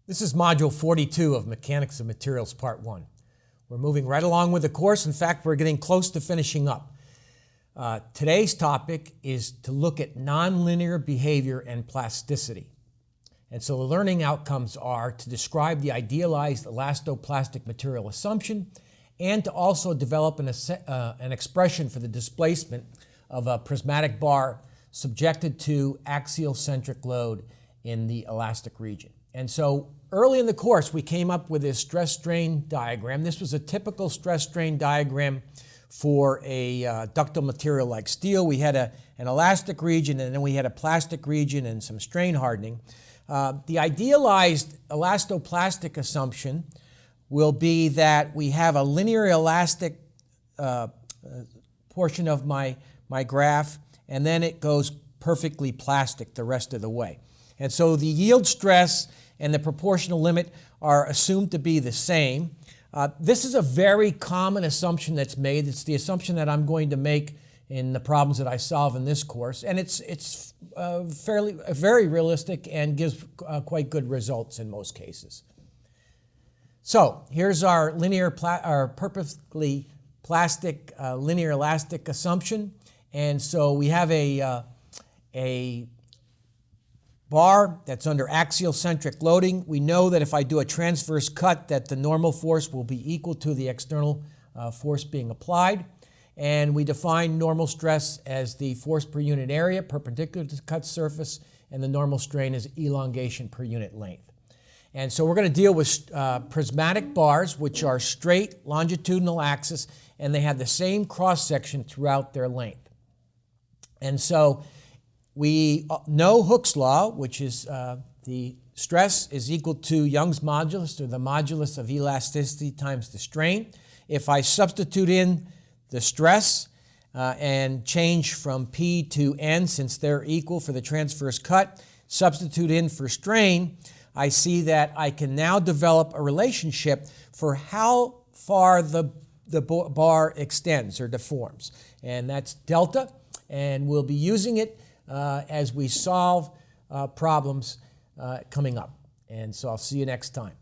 This is Module 42 of Mechanics of Materials Part 1. We're moving right along with the course. In fact, we're getting close to finishing up. Today's topic is to look at nonlinear behavior and plasticity. And so the learning outcomes are to describe the idealized elastoplastic material assumption and to also develop an expression for the displacement of a prismatic bar subjected to axial centric load in the elastic region. And so early in the course, we came up with this stress-strain diagram. This was a typical stress-strain diagram for a ductile material like steel. We had an elastic region, and then we had a plastic region and some strain hardening. The idealized elastoplastic assumption will be that we have a linear elastic portion of my graph, and then it goes perfectly plastic the rest of the way. And so the yield stress and the proportional limit are assumed to be the same. This is a very common assumption that's made. It's the assumption that I'm going to make in the problems that I solve in this course, and it's very realistic and gives quite good results in most cases. So here's our perfectly plastic linear elastic assumption, and so we have a bar that's under axial centric loading. We know that if I do a transverse cut that the normal force will be equal to the external force being applied. And we define normal stress as the force per unit area perpendicular to the cut surface, and the normal strain is elongation per unit length. And so we're going to deal with prismatic bars, which are straight longitudinal axis, and they have the same cross section throughout their length. And so we know Hooke's law, which is the stress is equal to Young's modulus, or the modulus of elasticity times the strain. If I substitute in the stress and change from P to N, since they're equal for the transverse cut, substitute in for strain, I see that I can now develop a relationship for how far the bar extends or deforms. And that's delta, and we'll be using it as we solve problems coming up. And so I'll see you next time.